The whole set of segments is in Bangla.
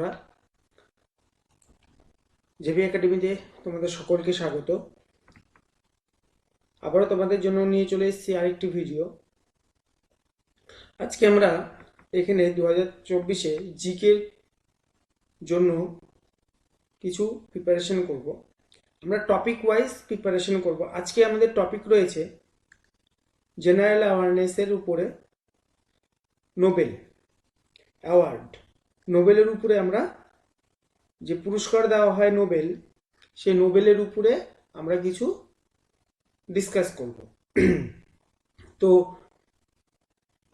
বন্ধুরা, জেবি একাডেমিতে তোমাদের সকলকে স্বাগত। আবারও তোমাদের জন্য নিয়ে চলে এসেছি আরেকটি ভিডিও। আজকে আমরা এখানে 2024-এ জিকে জন্য কিছু প্রিপারেশন করব। আমরা টপিক ওয়াইজ প্রিপারেশন করব। আজকে আমাদের টপিক রয়েছে জেনারেল অ্যাওয়ারনেসের উপরে নোবেল অ্যাওয়ার্ড। নোবেলের উপরে আমরা যে পুরস্কার দেওয়া হয় নোবেল, সেই নোবেলের উপরে আমরা কিছু ডিসকাস করব। তো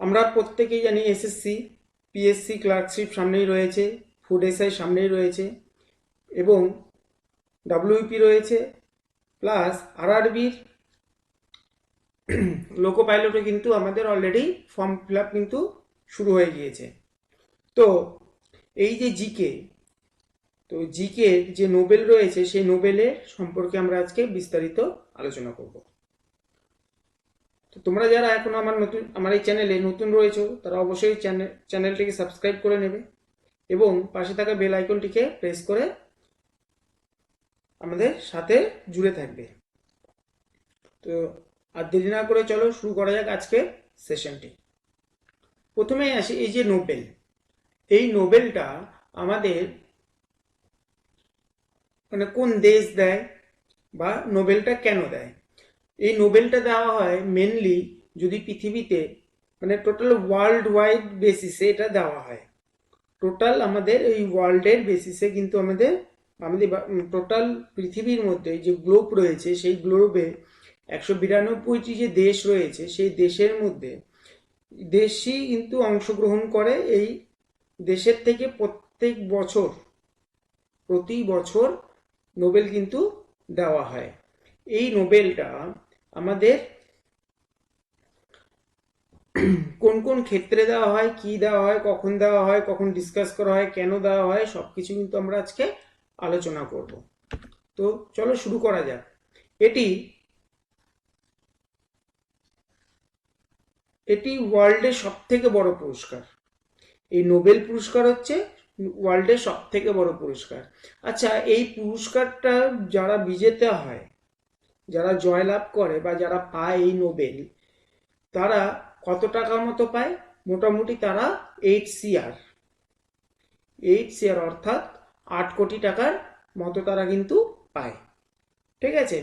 আমরা প্রত্যেকেই জানি এসএসসি, পিএসসি ক্লার্কশিপ সামনেই রয়েছে, ফুড এসআই সামনেই রয়েছে এবং ডাব্লিউপি রয়েছে, প্লাস আরআরবির লোকো পাইলটে কিন্তু আমাদের অলরেডি ফর্ম ফিল আপ কিন্তু শুরু হয়ে গিয়েছে। তো এই যে জিকে, তো জিকে যে নোবেল রয়েছে সেই নোবেলের সম্পর্কে আমরা আজকে বিস্তারিত আলোচনা করব। তো তোমরা যারা এখনো আমার এই চ্যানেলে নতুন রয়েছো তারা অবশ্যই চ্যানেলটিকে সাবস্ক্রাইব করে নেবে এবং পাশে থাকা বেল আইকনটিকে প্রেস করে আমাদের সাথে জুড়ে থাকবে। তো আর দেরি না করে চলো শুরু করা যাক আজকে সেশনটি। প্রথমেই আসি এই যে নোবেল, এই নোবেলটা আমাদের মানে কোন দেশ দেয় বা নোবেলটা কেন দেয়? এই নোবেলটা দেওয়া হয় মেনলি যদি পৃথিবীতে মানে টোটাল ওয়ার্ল্ড ওয়াইড বেসিসে এটা দেওয়া হয়। টোটাল আমাদের এই ওয়ার্ল্ডের বেসিসে কিন্তু আমাদের টোটাল পৃথিবীর মধ্যে যে গ্লোব রয়েছে সেই গ্লোবে 192টি যে দেশ রয়েছে সেই দেশের মধ্যে দেশই কিন্তু অংশগ্রহণ করে। এই দেশের থেকে প্রতি বছর নোবেল কিন্তু দেওয়া হয়। এই নোবেলটা আমাদের কোন কোন ক্ষেত্রে দেওয়া হয়, কি দেওয়া হয়, কখন ডিসকাস করা হয়, কেন দেওয়া হয়, সবকিছু কিন্তু আমরা আজকে আলোচনা করব। তো চলো শুরু করা যাক। এটি ওয়ার্ল্ডের সব থেকে বড় পুরস্কার। এই নোবেল পুরস্কার হচ্ছে ওয়ার্ল্ডের সব থেকে বড় পুরস্কার। আচ্ছা, এই পুরস্কারটা যারা বিজেতা হয়, যারা জয়লাভ করে বা যারা পায় এই নোবেল, তারা কত টাকা মতো পায়? মোটামুটি তারা 8 CR অর্থাৎ 8 কোটি টাকার মতো তারা কিন্তু পায়। ঠিক আছে,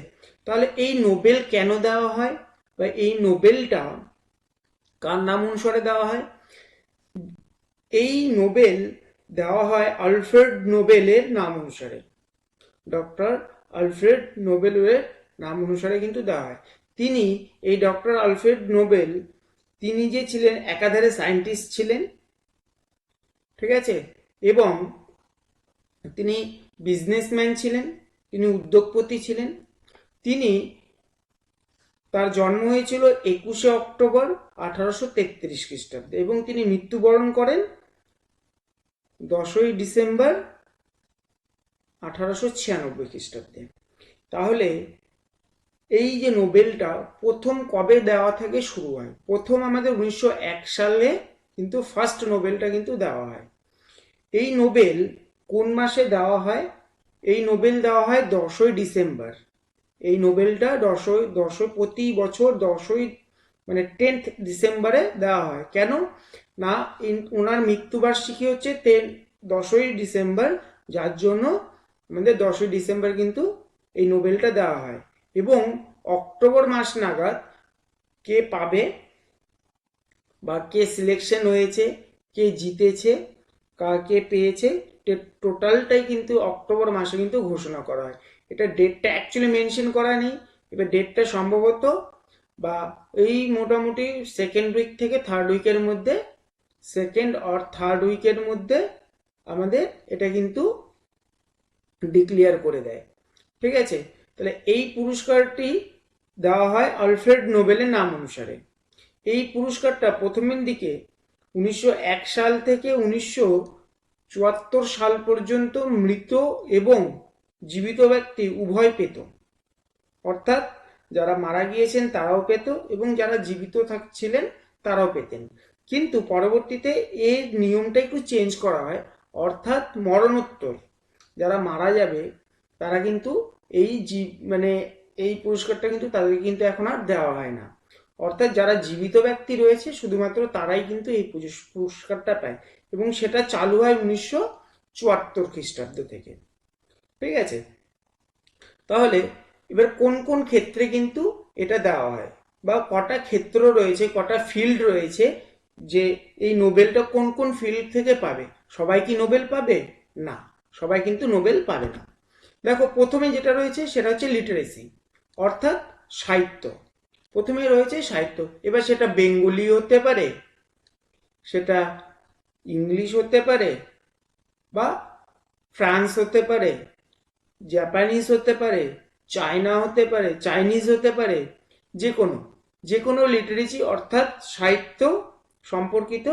তাহলে এই নোবেল কেন দেওয়া হয় বা এই নোবেলটা কার নাম অনুসারে দেওয়া হয়? এই নোবেল দেওয়া হয় আলফ্রেড নোবেলের নাম অনুসারে। ডক্টর আলফ্রেড নোবেলের নাম অনুসারে কিন্তু দেওয়া হয়। তিনি এই ডক্টর আলফ্রেড নোবেল, তিনি যে ছিলেন একাধারে সায়েন্টিস্ট ছিলেন, ঠিক আছে, এবং তিনি বিজনেসম্যান ছিলেন, তিনি উদ্যোগপতি ছিলেন। তার জন্ম হয়েছিল 21শে অক্টোবর 1833 খ্রিস্টাব্দে এবং তিনি মৃত্যুবরণ করেন 10ই ডিসেম্বর 1896 খ্রিস্টাব্দে। তাহলে এই যে নোবেলটা প্রথম কবে দেওয়া থেকে শুরু হয়? প্রথম আমাদের 1901 সালে কিন্তু ফার্স্ট নোবেলটা কিন্তু দেওয়া হয়। এই নোবেল কোন মাসে দেওয়া হয়? এই নোবেল দেওয়া হয় 10ই ডিসেম্বর। এই নোবেলটা প্রতি বছর 10ই মানে 10th ডিসেম্বরে দেওয়া হয়। কেন না, ওনার মৃত্যুবার্ষিকী হচ্ছে 10ই ডিসেম্বর, যার জন্য আমাদের 10ই ডিসেম্বর কিন্তু এই নোবেলটা দেওয়া হয়। এবং অক্টোবর মাস নাগাদ কে পাবে বা কে সিলেকশন হয়েছে, কে জিতেছে, কে পেয়েছে, টোটালটাই কিন্তু অক্টোবর মাসে কিন্তু ঘোষণা করা হয়। এটা ডেটটা অ্যাকচুয়ালি মেনশন করা নেই। এবার ডেটটা সম্ভবত বা এই মোটামুটি সেকেন্ড উইক থেকে থার্ড উইকের মধ্যে আমাদের এটা কিন্তু ডিক্লেয়ার করে দেয়। ঠিক আছে, তাহলে এই পুরস্কারটি দেওয়া হয় আলফ্রেড নোবেলের নাম অনুসারে। এই পুরস্কারটা প্রথমের দিকে 1901 সাল থেকে 1974 সাল পর্যন্ত মৃত এবং জীবিত ব্যক্তি উভয় পেত। অর্থাৎ যারা মারা গিয়েছেন তারাও পেত এবং যারা জীবিত ছিলেন তারাও পেতেন। কিন্তু পরবর্তীতে এর নিয়মটা একটু চেঞ্জ করা হয়। অর্থাৎ মরণোত্তর যারা মারা যাবে তারা কিন্তু এই মানে এই পুরস্কারটা কিন্তু তাদেরকে কিন্তু এখন আর দেওয়া হয় না। অর্থাৎ যারা জীবিত ব্যক্তি রয়েছে শুধুমাত্র তারাই কিন্তু এই পুরস্কারটা পায়, এবং সেটা চালু হয় 1974 খ্রিস্টাব্দ থেকে। ঠিক আছে, তাহলে এবার কোন কোন ক্ষেত্রে কিন্তু এটা দেওয়া হয়, বা কটা ক্ষেত্র রয়েছে, কটা ফিল্ড রয়েছে, যে এই নোবেলটা কোন কোন ফিল্ড থেকে পাবে। সবাই কি নোবেল পাবে? না, সবাই কিন্তু নোবেল পাবে না। দেখো, প্রথমে যেটা রয়েছে সেটা হচ্ছে লিটারেসি, অর্থাৎ সাহিত্য। প্রথমে রয়েছে সাহিত্য। এবার সেটা বেঙ্গলি হতে পারে, সেটা ইংলিশ হতে পারে, বা ফ্রান্স হতে পারে, জাপানিজ হতে পারে, চায়না হতে পারে, চাইনিজ হতে পারে, যে কোনো লিটারেচি অর্থাৎ সাহিত্য সম্পর্কিত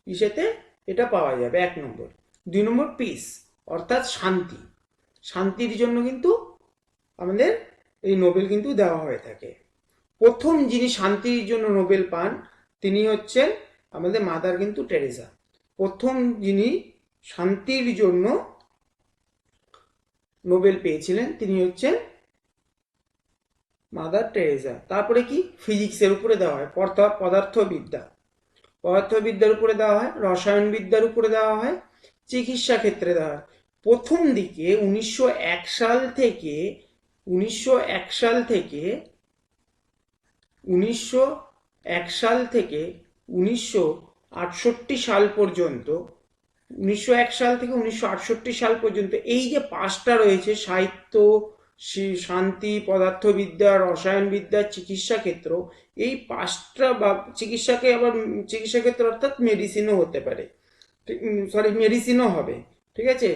ইসেতে এটা পাওয়া যাবে, 1 নম্বর। 2 নম্বর পিস, অর্থাৎ শান্তি। শান্তির জন্য কিন্তু আমাদের এই নোবেল কিন্তু দেওয়া হয়ে থাকে। প্রথম যিনি শান্তির জন্য নোবেল পান তিনি হচ্ছেন আমাদের মাদার কিন্তু টেরেসা। প্রথম যিনি শান্তির জন্য নোবেল পেয়েছিলেন তিনি হচ্ছেন মাদার টেরেসা। তারপরে কি ফিজিক্সের উপরে দেওয়া হয়, পদার্থবিদ্যার উপরে দেওয়া হয়, রসায়নবিদ্যার উপরে দেওয়া হয়, চিকিৎসা ক্ষেত্রে দেওয়া হয়। প্রথম দিকে 1901 সাল থেকে 1901 সাল থেকে 1901 সাল থেকে 1968 সাল পর্যন্ত 1901 সাল থেকে 1968 সাল পর্যন্ত এই যে পাঁচটা রয়েছে, সাহিত্য, শান্তি, পদার্থবিদ্যা, রসায়নবিদ্যা, চিকিৎসা ক্ষেত্র, এই পাঁচটা, বা চিকিৎসাকে আবার চিকিৎসা ক্ষেত্র অর্থাৎ মেডিসিনও হতে পারে, মেডিসিনও হবে, ঠিক আছে,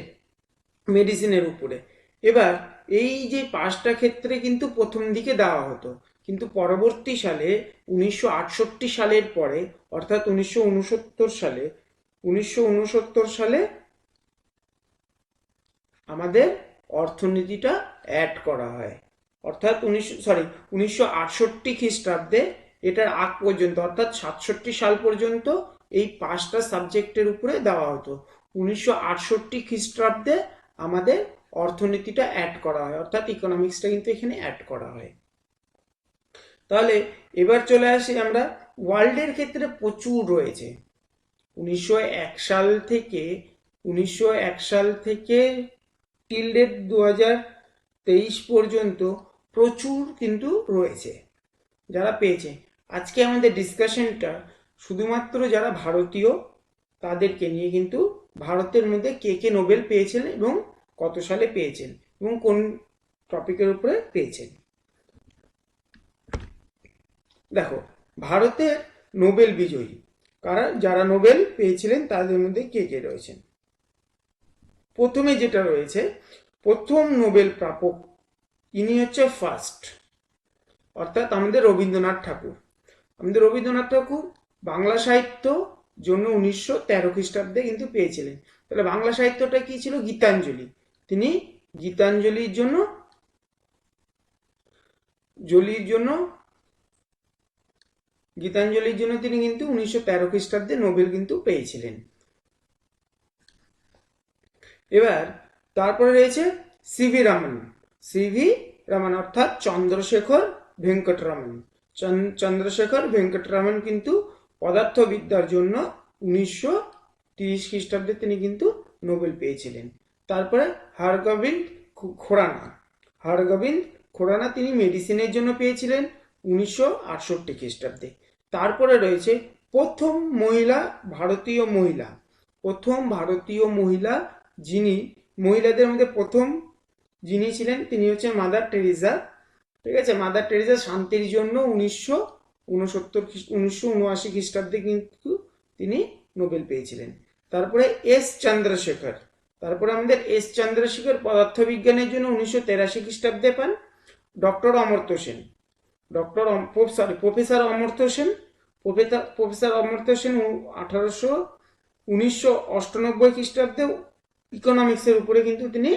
মেডিসিনের উপরে। এবার এই যে পাঁচটা ক্ষেত্রে কিন্তু প্রথম দিকে দেওয়া হতো, কিন্তু পরবর্তী সালে 1968 সালের পরে, অর্থাৎ 1969 সালে আমাদের অর্থনীতিটা অ্যাড করা হয়। অর্থাৎ 1968 খ্রিস্টাব্দে এটার আগ পর্যন্ত, অর্থাৎ 67 সাল পর্যন্ত এই পাঁচটা সাবজেক্টের উপরে দেওয়া হতো। 1968 খ্রিস্টাব্দে আমাদের অর্থনীতিটা অ্যাড করা হয়, অর্থাৎ ইকোনমিক্সটা কিন্তু এখানে অ্যাড করা হয়। তাহলে এবার চলে আসি আমরা ওয়ার্ল্ডের ক্ষেত্রে প্রচুর রয়েছে। 1901 সাল থেকে 1901 সাল থেকে টিল ডেট 2023 পর্যন্ত প্রচুর কিন্তু রয়েছে যারা পেয়েছে। আজকে আমাদের ডিসকাশনটা শুধুমাত্র যারা ভারতীয় তাদেরকে নিয়ে, কিন্তু ভারতের মধ্যে কে কে নোবেল পেয়েছেন এবং কত সালে পেয়েছেন এবং কোন টপিকের উপরে পেয়েছেন। দেখো, ভারতের নোবেল বিজয়ী কারা, যারা নোবেল পেয়েছিলেন তাদের মধ্যে কে কে রয়েছেন। প্রথমে যেটা রয়েছে, প্রথম নোবেল প্রাপক ইনি হচ্ছে ফার্স্ট, অর্থাৎ আমাদের রবীন্দ্রনাথ ঠাকুর। আমাদের রবীন্দ্রনাথ ঠাকুর বাংলা সাহিত্য জন্য 1913 খ্রিস্টাব্দে কিন্তু পেয়েছিলেন। তাহলে বাংলা সাহিত্যটা কি ছিল? গীতাঞ্জলি। তিনি গীতাঞ্জলির জন্য তিনি কিন্তু 1913 খ্রিস্টাব্দে নোবেল কিন্তু পেয়েছিলেন। এবার তারপরে রয়েছে সিভি রামন, অর্থাৎ চন্দ্রশেখর ভেঙ্কটরামন কিন্তু পদার্থবিদ্যার জন্য 1930 খ্রিস্টাব্দে তিনি কিন্তু নোবেল পেয়েছিলেন। তারপরে হরগোবিন্দ খোরানা তিনি মেডিসিনের জন্য পেয়েছিলেন 1968 খ্রিস্টাব্দে। তারপরে রয়েছে প্রথম ভারতীয় মহিলা যিনি, মহিলাদের মধ্যে প্রথম যিনি ছিলেন তিনি হচ্ছে মাদার টেরেসা। ঠিক আছে, মাদার টেরেসা শান্তির জন্য 1979 খ্রিস্টাব্দে কিন্তু তিনি নোবেল পেয়েছিলেন। তারপরে আমাদের এস চন্দ্রশেখর পদার্থবিজ্ঞানের জন্য 1983 খ্রিস্টাব্দে পান। প্রফেসর অমর্ত্য সেন 1998 খ্রিস্টাব্দে ইকোনমিক্সের উপরে কিন্তু তিনি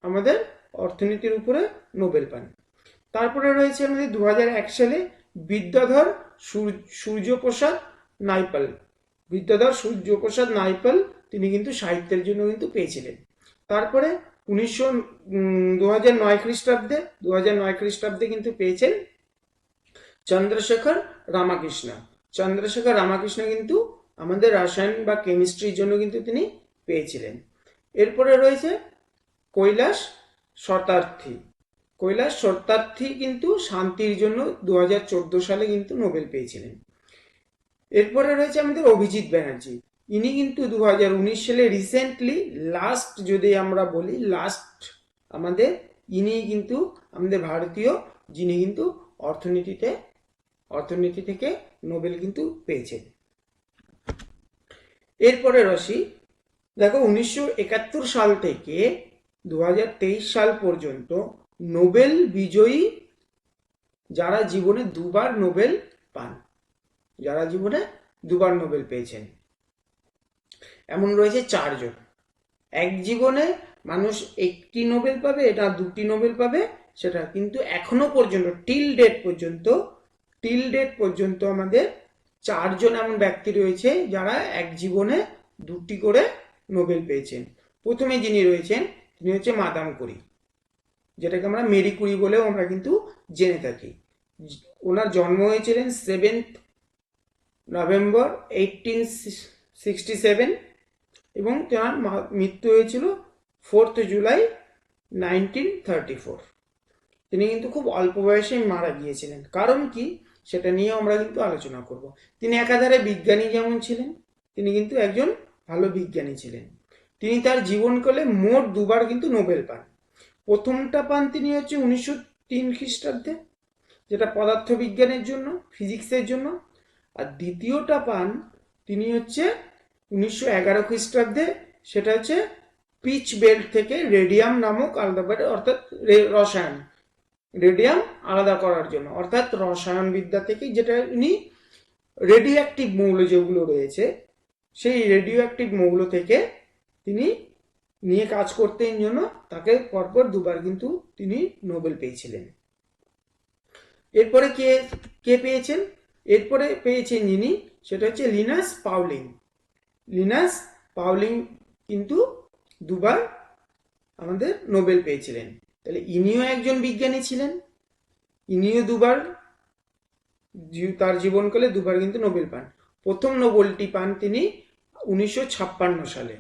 আমাদের অর্থনীতির উপরে নোবেল পান। তারপরে রয়েছে আমাদের 2001 সালে বিদ্যাধর সূর্যপ্রসাদ নাইপাল তিনি কিন্তু সাহিত্যের জন্য কিন্তু পেয়েছিলেন। তারপরে 2009 খ্রিস্টাব্দে কিন্তু পেয়েছেন চন্দ্রশেখর রামাকৃষ্ণ। চন্দ্রশেখর রামাকৃষ্ণ কিন্তু আমাদের রসায়ন বা কেমিস্ট্রির জন্য কিন্তু তিনি পেয়েছিলেন। এরপরে রয়েছে কৈলাস শতার্থী। কৈলাস শতার্থী কিন্তু শান্তির জন্য 2014 সালে কিন্তু নোবেল পেয়েছিলেন। এরপরে রয়েছে আমাদের অভিজিৎ ব্যানার্জি। ইনি কিন্তু 2019 সালে রিসেন্টলি লাস্ট, যদি আমরা বলি লাস্ট, আমাদের ইনি কিন্তু আমাদের ভারতীয় যিনি কিন্তু অর্থনীতি থেকে নোবেল কিন্তু পেয়েছেন। এরপরে রশি দেখো 1971 সাল থেকে 2023 সাল পর্যন্ত নোবেল বিজয়ী যারা জীবনে দুবার নোবেল পান, যারা জীবনে দুবার নোবেল পেয়েছেন, এমন রয়েছে 4 জন। এক জীবনে মানুষ একটি নোবেল পাবে, এটা 2টি নোবেল পাবে, সেটা কিন্তু এখনো পর্যন্ত টিল ডেট পর্যন্ত আমাদের 4 জন এমন ব্যক্তি রয়েছে যারা এক জীবনে 2টি করে নোবেল পেয়েছেন। প্রথমে যিনি রয়েছেন তিনি হচ্ছে মাদাম কুরি, যেটাকে আমরা মেরি কুরি বলেও আমরা কিন্তু জেনে থাকি। ওনার জন্ম হয়েছিলেন 7 নভেম্বর 1867 এবং তার মৃত্যু হয়েছিল 4 জুলাই 1934। তিনি কিন্তু খুব অল্প বয়সে মারা গিয়েছিলেন। কারণ কি, সেটা নিয়ে আমরা কিন্তু আলোচনা করব। তিনি একাধারে বিজ্ঞানী যেমন ছিলেন, তিনি কিন্তু একজন ভালো বিজ্ঞানী ছিলেন। তিনি তার জীবনকালে মোট 2বার কিন্তু নোবেল পান। প্রথমটা পান তিনি হচ্ছে 1903 খ্রিস্টাব্দে, যেটা পদার্থবিজ্ঞানের জন্য, ফিজিক্সের জন্য। আর দ্বিতীয়টা পান তিনি হচ্ছে 1911 খ্রিস্টাব্দে, সেটা হচ্ছে পিচ বেল্ট থেকে রেডিয়াম নামক আলাদা, অর্থাৎ রসায়ন, রেডিয়াম আলাদা করার জন্য, অর্থাৎ রসায়ন বিদ্যা থেকে, যেটা উনি রেডিও অ্যাক্টিভ মৌল যেগুলো রয়েছে সেই রেডিও অ্যাক্টিভ মৌল থেকে তিনি নিয়ে কাজ করতেন জন্য তাকে পরপর 2বার কিন্তু তিনি নোবেল পেয়েছিলেন। এরপরে কে পেয়েছেন? এরপরে পেয়েছেন যিনি, সেটা হচ্ছে লিনাস পাউলিং। লিনাস পাউলিং কিন্তু 2বার আমাদের নোবেল পেয়েছিলেন। তাহলে ইনিও একজন বিজ্ঞানী ছিলেন, ইনিও 2বার, তার জীবনকালে 2বার কিন্তু নোবেল পান। প্রথম নোবেলটি পান তিনি 1956 সালে,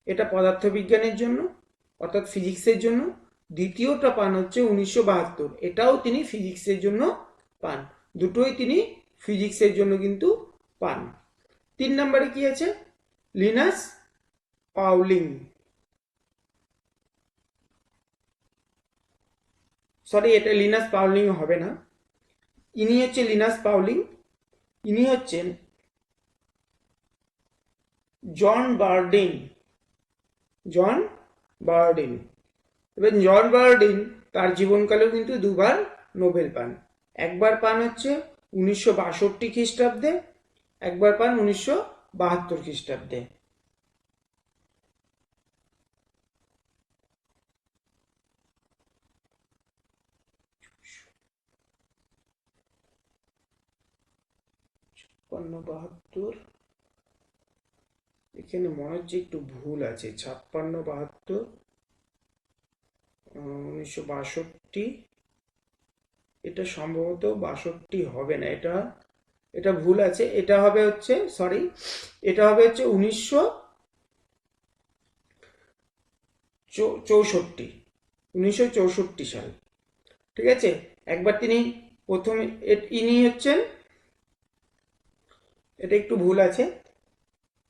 এটা পদার্থবিজ্ঞানের জন্য, অর্থাৎ ফিজিক্সের জন্য। দ্বিতীয়টা পান হচ্ছে 1972, এটাও তিনি ফিজিক্সের জন্য পান। দুটোই তিনি ফিজিক্সের জন্য কিন্তু পান। 3 নম্বরে কি আছে? লিনাস পাউলিং, সরি এটা লিনাস পাউলিং হবে না, ইনি হচ্ছে লিনাস পাউলিং। ইনি হচ্ছেন জন বার্ডিন। এবার জন বার্ডিন তার জীবনকালেও কিন্তু 2বার নোবেল পান। একবার পান হচ্ছে 1962 খ্রিস্টাব্দে, একবার পান 1972 খ্রিস্টাব্দে। এখানে মনে হচ্ছে একটু ভুল আছে, 56-72, 1962, এটা সম্ভবত 62 হবে না, এটা ভুল আছে, এটা হবে হচ্ছে 1964 সাল। ঠিক আছে, একবার তিনি প্রথমে, ইনি হচ্ছেন, এটা একটু ভুল আছে,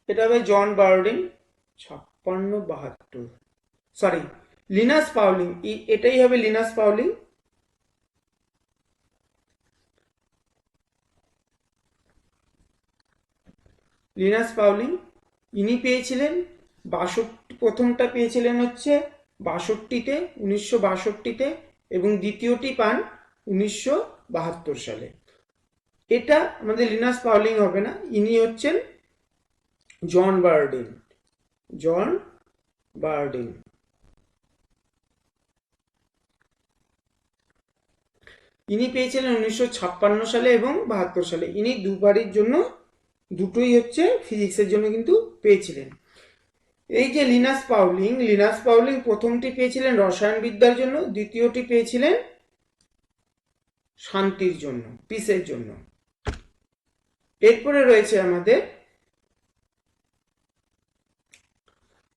এটা হবে জন বার্ডিন 56-72, সরি লিনাস পাউলিং, এটাই হবে লিনাস পাউলিং। লিনাস পাউলিং ইনি পেয়েছিলেন 62, প্রথমটা পেয়েছিলেন হচ্ছে 62-তে, 1962-তে, এবং দ্বিতীয়টি পান 1972 সালে। এটা আমাদের লিনাস পাউলিং হবে না, ইনি হচ্ছেন জন বার্ডিন। ইনি পেয়েছিলেন 1956 সালে এবং 72 সালে। ইনি 2বারের জন্য, দুটোই হচ্ছে ফিজিক্সের জন্য কিন্তু পেয়েছিলেন। এই যে লিনাস পাউলিং প্রথমটি পেয়েছিলেন রসায়নবিদ্যার জন্য, দ্বিতীয়টি পেয়েছিলেন শান্তির জন্য, পিসের জন্য। এরপরে রয়েছে আমাদের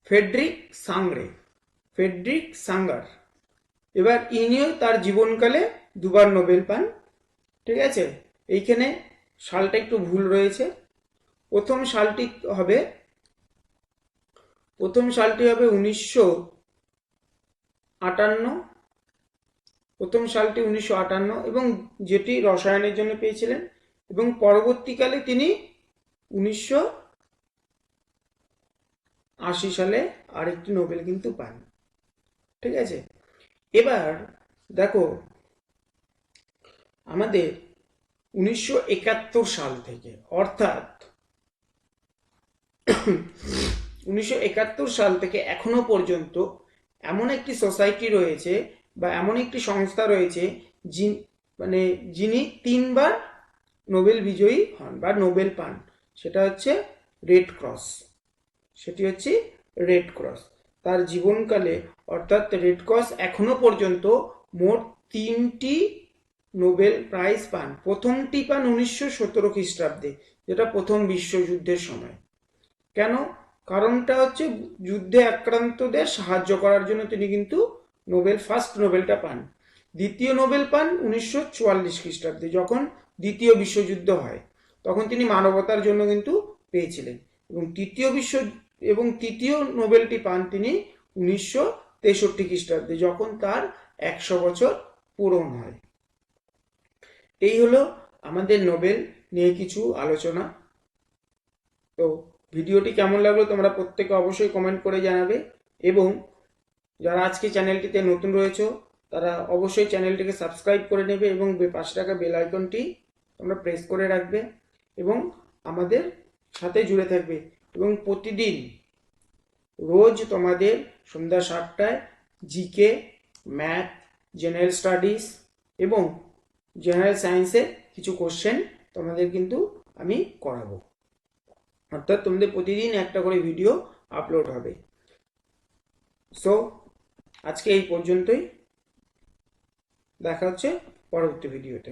ফ্রেডরিক সাঙ্গার। এবার ইনিও তার জীবনকালে দুবার নোবেল পান। ঠিক আছে, এইখানে সালটা একটু ভুল রয়েছে। প্রথম সালটি হবে 1958, প্রথম সালটি 1958 এবং যেটি রসায়নের জন্য পেয়েছিলেন, এবং পরবর্তীকালে তিনি 1980 সালে আরেকটি নোবেল কিন্তু পান। ঠিক আছে, এবার দেখো আমাদের 1971 সাল থেকে, অর্থাৎ 1971 সাল থেকে এখনো পর্যন্ত এমন একটি সোসাইটি রয়েছে বা এমন একটি সংস্থা রয়েছে যিনি 3বার নোবেল বিজয়ী হন বা নোবেল পান। সেটা হচ্ছে রেড ক্রস। তার জীবনকালে অর্থাৎ রেড ক্রস এখনো পর্যন্ত মোট 3টি নোবেল প্রাইজ পান। প্রথমটি পান 1917 খ্রিস্টাব্দে, যেটা প্রথম বিশ্বযুদ্ধের সময়। কেন? কারণটা হচ্ছে যুদ্ধে আক্রান্তদের সাহায্য করার জন্য তিনি কিন্তু ফার্স্ট নোবেলটা পান। দ্বিতীয় নোবেল পান 1944 খ্রিস্টাব্দে, যখন দ্বিতীয় বিশ্বযুদ্ধ হয়, তখন তিনি মানবতার জন্য কিন্তু পেয়েছিলেন। এবং তৃতীয় নোবেলটি পান তিনি 1963 খ্রিস্টাব্দে, যখন তার 100 বছর পূরণ হয়। এই হলো আমাদের নোবেল নিয়ে কিছু আলোচনা। তো ভিডিওটি কেমন লাগলো তোমরা প্রত্যেকে অবশ্যই কমেন্ট করে জানাবে, এবং যারা আজকে চ্যানেলটিতে নতুন রয়েছে তারা অবশ্যই চ্যানেলটিকে সাবস্ক্রাইব করে নেবে এবং পাশে থাকা বেল আইকনটি তোমরা প্রেস করে রাখবে এবং আমাদের সাথে জুড়ে থাকবে। এবং প্রতিদিন রোজ তোমাদের সন্ধ্যা 7টায় জিকে, ম্যাথ, জেনারেল স্টাডিজ এবং জেনারেল সায়েন্সের কিছু কোশ্চেন তোমাদের কিন্তু আমি করাবো। অর্থাৎ তোমাদের প্রতিদিন একটা করে ভিডিও আপলোড হবে। সো আজকে এই পর্যন্তই, দেখা হচ্ছে পরবর্তী ভিডিওতে।